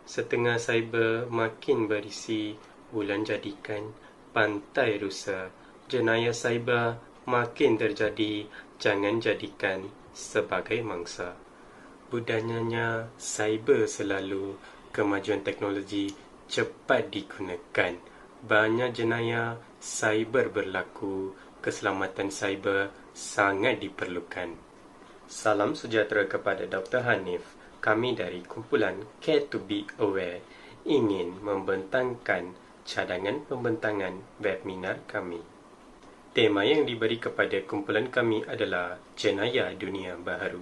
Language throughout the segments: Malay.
Setengah cyber makin berisi, bulan jadikan pantai rusa. Jenayah cyber makin terjadi, jangan jadikan sebagai mangsa. Budayanya cyber selalu, kemajuan teknologi cepat digunakan. Banyak jenayah cyber berlaku, keselamatan cyber sangat diperlukan. Salam sejahtera kepada Dr. Hanif. Kami dari kumpulan Care to be Aware ingin membentangkan cadangan pembentangan webinar kami. Tema yang diberi kepada kumpulan kami adalah jenayah dunia baharu.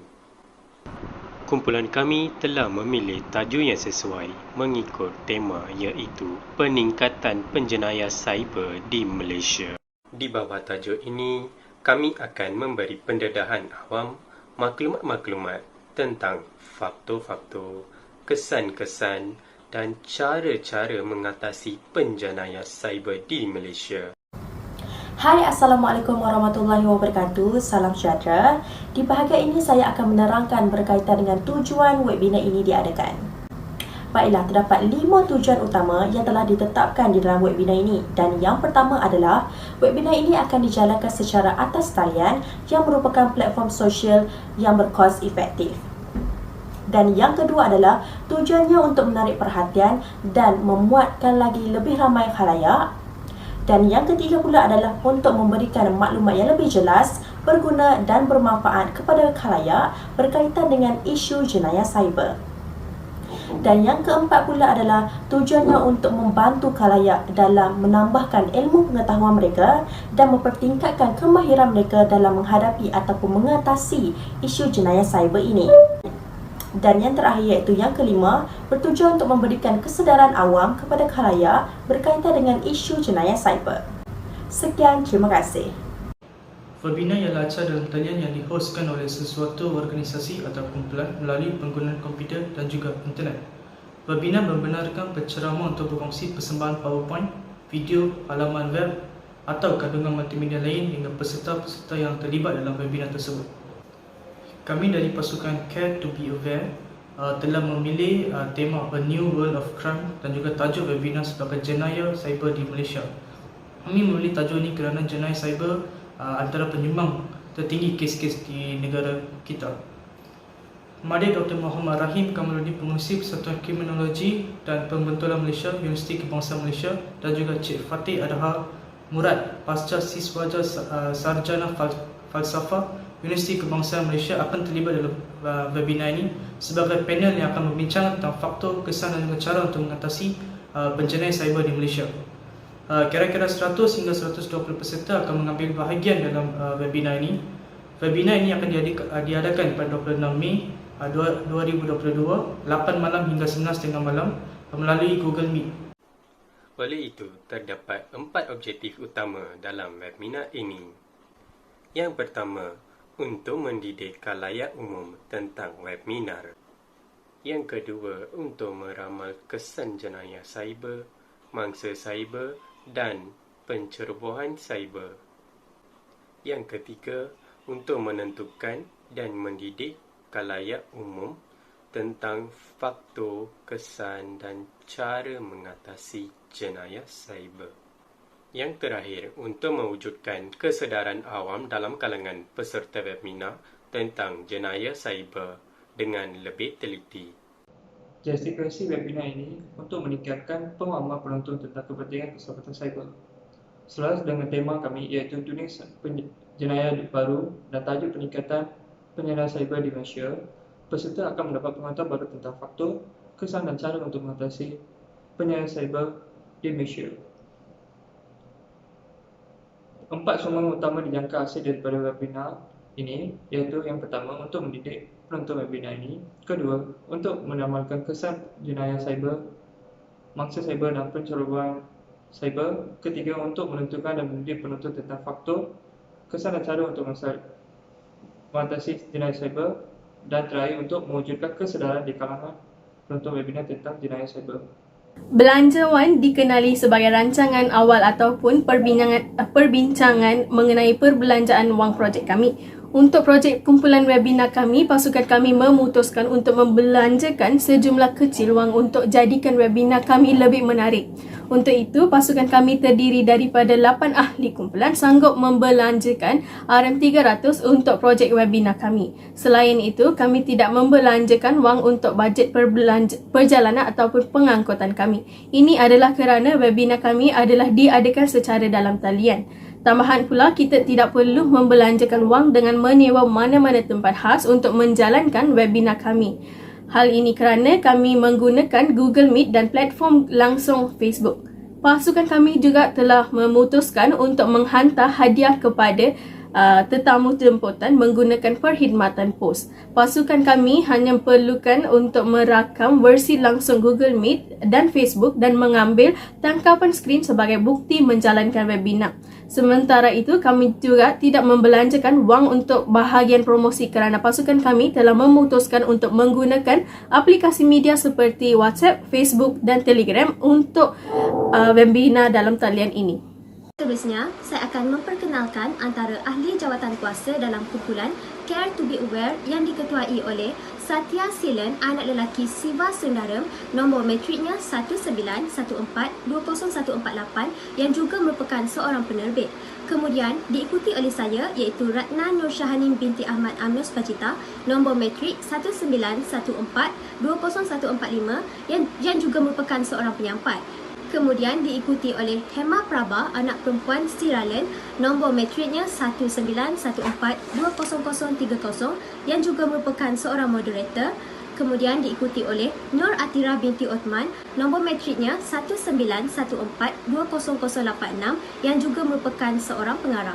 Kumpulan kami telah memilih tajuk yang sesuai mengikut tema iaitu peningkatan penjenayah cyber di Malaysia. Di bawah tajuk ini, kami akan memberi pendedahan awam maklumat-maklumat tentang faktor-faktor, kesan-kesan dan cara-cara mengatasi penjenayah cyber di Malaysia. Hai, Assalamualaikum warahmatullahi wabarakatuh. Salam sejahtera. Di bahagian ini saya akan menerangkan berkaitan dengan tujuan webinar ini diadakan. Baiklah, terdapat 5 tujuan utama yang telah ditetapkan di dalam webinar ini. Dan yang pertama adalah, webinar ini akan dijalankan secara atas talian yang merupakan platform sosial yang berkos efektif. Dan yang kedua adalah, tujuannya untuk menarik perhatian dan memuatkan lagi lebih ramai khalayak. Dan yang ketiga pula adalah untuk memberikan maklumat yang lebih jelas, berguna dan bermanfaat kepada khalayak berkaitan dengan isu jenayah cyber. Dan yang keempat pula adalah tujuannya untuk membantu khalayak dalam menambahkan ilmu pengetahuan mereka dan mempertingkatkan kemahiran mereka dalam menghadapi ataupun mengatasi isu jenayah cyber ini. Dan yang terakhir iaitu yang kelima, bertujuan untuk memberikan kesedaran awam kepada khalayak berkaitan dengan isu jenayah cyber. Sekian, terima kasih. Webinar ialah acara dalam talian yang dihostkan oleh sesuatu organisasi atau kumpulan melalui penggunaan komputer dan juga internet. Webinar membenarkan penceramah untuk berkongsi persembahan PowerPoint, video, halaman web atau kandungan multimedia lain hingga peserta-peserta yang terlibat dalam webinar tersebut. Kami dari pasukan Care to be Aware telah memilih tema A New World of Crime dan juga tajuk webinar sebagai jenayah cyber di Malaysia. Kami memilih tajuk ini kerana jenayah cyber antara penyumbang tertinggi kes-kes di negara kita. Madya Dr. Muhammad Rahim Kamaludin, Pengurusi Persatuan Kriminologi dan Pembentulan Malaysia, Universiti Kebangsaan Malaysia, dan juga Cik Fatih Adha Murad, Pasca Siswaja Sarjana Falsafah, Universiti Kebangsaan Malaysia akan terlibat dalam webinar ini sebagai panel yang akan membincang tentang faktor, kesan dan juga cara untuk mengatasi penjenayah cyber di Malaysia. Kira-kira 100 hingga 120 peserta akan mengambil bahagian dalam webinar ini. Webinar ini akan diadakan pada 26 Mei 2022, 8 malam hingga 11.30 malam melalui Google Meet. Oleh itu, terdapat 4 objektif utama dalam webinar ini. Yang pertama, untuk mendidik khalayak umum tentang webinar. Yang kedua, untuk meramal kesan jenayah cyber, mangsa cyber dan pencerobohan cyber. Yang ketiga, untuk menentukan dan mendidik khalayak umum tentang faktor, kesan dan cara mengatasi jenayah cyber. Yang terakhir, untuk mewujudkan kesedaran awam dalam kalangan peserta webinar tentang jenayah cyber dengan lebih teliti. Justifikasi webinar ini untuk meningkatkan pemahaman penonton tentang kepentingan keselamatan cyber. Selaras dengan tema kami iaitu dunia jenayah baru dan tajuk peningkatan penjenayah cyber di Malaysia, peserta akan mendapat pengetahuan baru tentang faktor, kesan dan cara untuk mengatasi penjenayah cyber di Malaysia. 4 sumbangan utama dijangka hasil daripada webinar ini iaitu yang pertama, untuk mendidik penonton webinar ini. Kedua, untuk menamalkan kesan jenayah cyber, mangsa cyber dan pencerobohan cyber. Ketiga, untuk menentukan dan mendidik penonton tentang faktor, kesan dan cara untuk mengatasi jenayah cyber. Dan terakhir, untuk mewujudkan kesedaran di kalangan penonton webinar tentang jenayah cyber. Belanja Wan dikenali sebagai rancangan awal ataupun perbincangan mengenai perbelanjaan wang projek kami. Untuk projek kumpulan webinar kami, pasukan kami memutuskan untuk membelanjakan sejumlah kecil wang untuk jadikan webinar kami lebih menarik. Untuk itu, pasukan kami terdiri daripada 8 ahli kumpulan sanggup membelanjakan RM300 untuk projek webinar kami. Selain itu, kami tidak membelanjakan wang untuk bajet perjalanan ataupun pengangkutan kami. Ini adalah kerana webinar kami adalah diadakan secara dalam talian. Tambahan pula, kita tidak perlu membelanjakan wang dengan menyewa mana-mana tempat khas untuk menjalankan webinar kami. Hal ini kerana kami menggunakan Google Meet dan platform langsung Facebook. Pasukan kami juga telah memutuskan untuk menghantar hadiah kepada tetamu jemputan menggunakan perkhidmatan pos. Pasukan kami hanya perlukan untuk merakam versi langsung Google Meet dan Facebook dan mengambil tangkapan skrin sebagai bukti menjalankan webinar. Sementara itu, kami juga tidak membelanjakan wang untuk bahagian promosi kerana pasukan kami telah memutuskan untuk menggunakan aplikasi media seperti WhatsApp, Facebook dan Telegram untuk webinar dalam talian ini. Seterusnya, saya akan memperkenalkan antara ahli jawatan kuasa dalam kumpulan Care to be Aware yang diketuai oleh Satya Silan, anak lelaki Siva Sundaram, nombor matriknya 1914-20148 yang juga merupakan seorang penerbit. Kemudian diikuti oleh saya iaitu Ratna Nur Syahanin binti Ahmad Amnus Pacita, nombor matrik 1914-20145 yang juga merupakan seorang penyampai. Kemudian diikuti oleh Hema Prabha, anak perempuan Siralan, nombor matriknya 1914-20030 yang juga merupakan seorang moderator. Kemudian diikuti oleh Nur Atira binti Othman, nombor matriknya 1914-20086 yang juga merupakan seorang pengarah.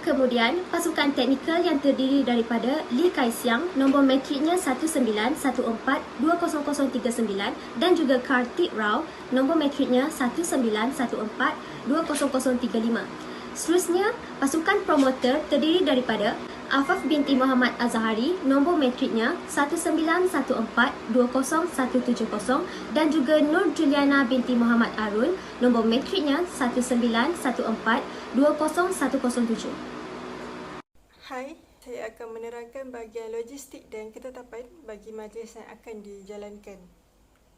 Kemudian, pasukan teknikal yang terdiri daripada Lee Kai Siang, nombor matriknya 1914-20039 dan juga Kartik Rao, nombor matriknya 1914-20035. Seterusnya, pasukan promoter terdiri daripada Afaf binti Muhammad Azhari, nombor matriknya 1914-20170 dan juga Nur Juliana binti Muhammad Arun, nombor matriknya 1914-20107. Hai, saya akan menerangkan bahagian logistik dan ketetapan bagi majlis yang akan dijalankan.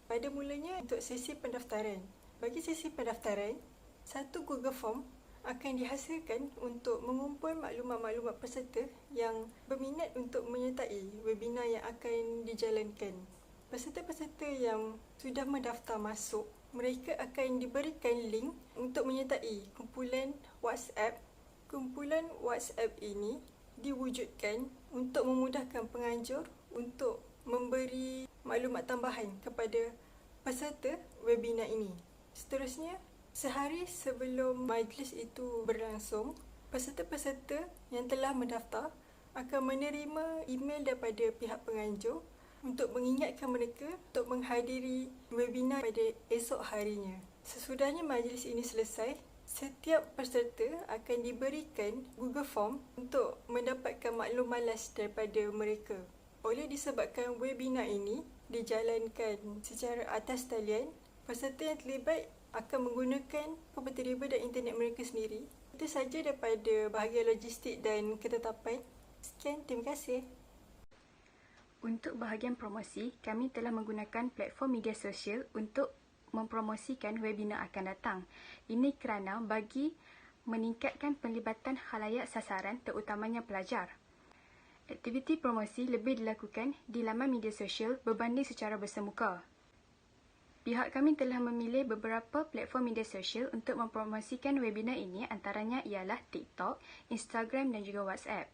Pada mulanya untuk sesi pendaftaran. Bagi sesi pendaftaran, satu Google Form akan dihasilkan untuk mengumpul maklumat-maklumat peserta yang berminat untuk menyertai webinar yang akan dijalankan. Peserta-peserta yang sudah mendaftar masuk, mereka akan diberikan link untuk menyertai kumpulan WhatsApp. Kumpulan WhatsApp ini diwujudkan untuk memudahkan penganjur untuk memberi maklumat tambahan kepada peserta webinar ini. Seterusnya, sehari sebelum majlis itu berlangsung, peserta-peserta yang telah mendaftar akan menerima email daripada pihak penganjur untuk mengingatkan mereka untuk menghadiri webinar pada esok harinya. Sesudahnya majlis ini selesai, setiap peserta akan diberikan Google Form untuk mendapatkan maklum malas daripada mereka. Oleh disebabkan webinar ini dijalankan secara atas talian, peserta yang terlibat akan menggunakan komputer riba dan internet mereka sendiri. Itu sahaja daripada bahagian logistik dan ketetapan. Sekian, terima kasih. Untuk bahagian promosi, kami telah menggunakan platform media sosial untuk mempromosikan webinar akan datang. Ini kerana bagi meningkatkan penlibatan khalayak sasaran terutamanya pelajar. Aktiviti promosi lebih dilakukan di laman media sosial berbanding secara bersemuka. Pihak kami telah memilih beberapa platform media sosial untuk mempromosikan webinar ini, antaranya ialah TikTok, Instagram dan juga WhatsApp.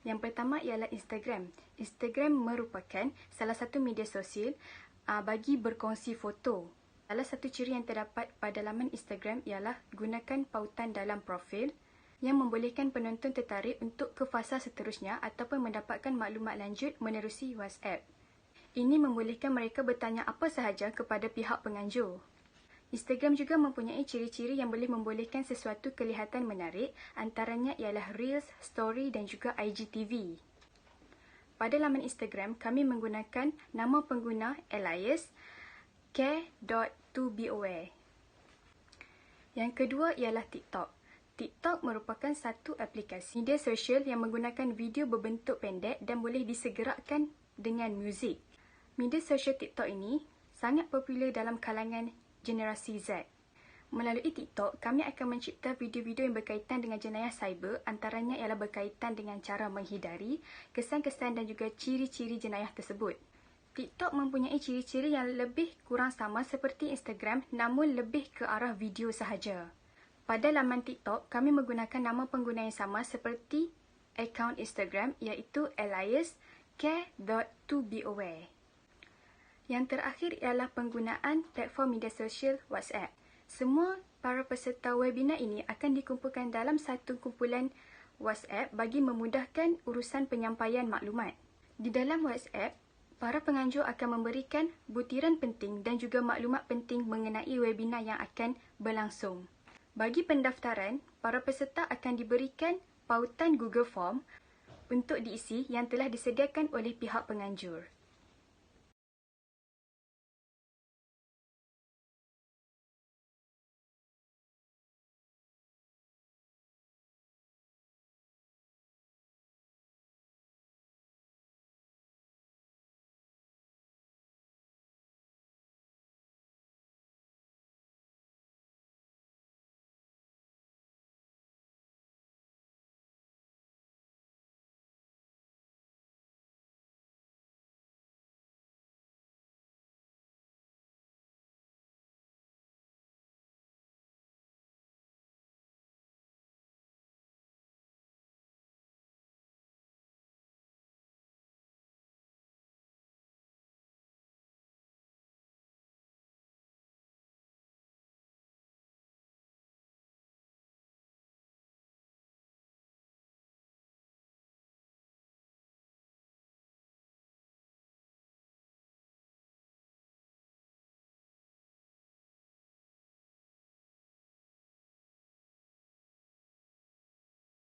Yang pertama ialah Instagram. Instagram merupakan salah satu media sosial bagi berkongsi foto. Salah satu ciri yang terdapat pada laman Instagram ialah gunakan pautan dalam profil yang membolehkan penonton tertarik untuk ke fasa seterusnya ataupun mendapatkan maklumat lanjut menerusi WhatsApp. Ini membolehkan mereka bertanya apa sahaja kepada pihak penganjur. Instagram juga mempunyai ciri-ciri yang boleh membolehkan sesuatu kelihatan menarik, antaranya ialah Reels, Story dan juga IGTV. Pada laman Instagram, kami menggunakan nama pengguna alias care.2beaware. Yang kedua ialah TikTok. TikTok merupakan satu aplikasi media sosial yang menggunakan video berbentuk pendek dan boleh disegerakkan dengan muzik. Media sosial TikTok ini sangat popular dalam kalangan generasi Z. Melalui TikTok, kami akan mencipta video-video yang berkaitan dengan jenayah cyber, antaranya ialah berkaitan dengan cara menghindari, kesan-kesan dan juga ciri-ciri jenayah tersebut. TikTok mempunyai ciri-ciri yang lebih kurang sama seperti Instagram, namun lebih ke arah video sahaja. Pada laman TikTok, kami menggunakan nama pengguna yang sama seperti akaun Instagram, iaitu alias care.2beaware. Yang terakhir ialah penggunaan platform media sosial WhatsApp. Semua para peserta webinar ini akan dikumpulkan dalam satu kumpulan WhatsApp bagi memudahkan urusan penyampaian maklumat. Di dalam WhatsApp, para penganjur akan memberikan butiran penting dan juga maklumat penting mengenai webinar yang akan berlangsung. Bagi pendaftaran, para peserta akan diberikan pautan Google Form untuk diisi yang telah disediakan oleh pihak penganjur.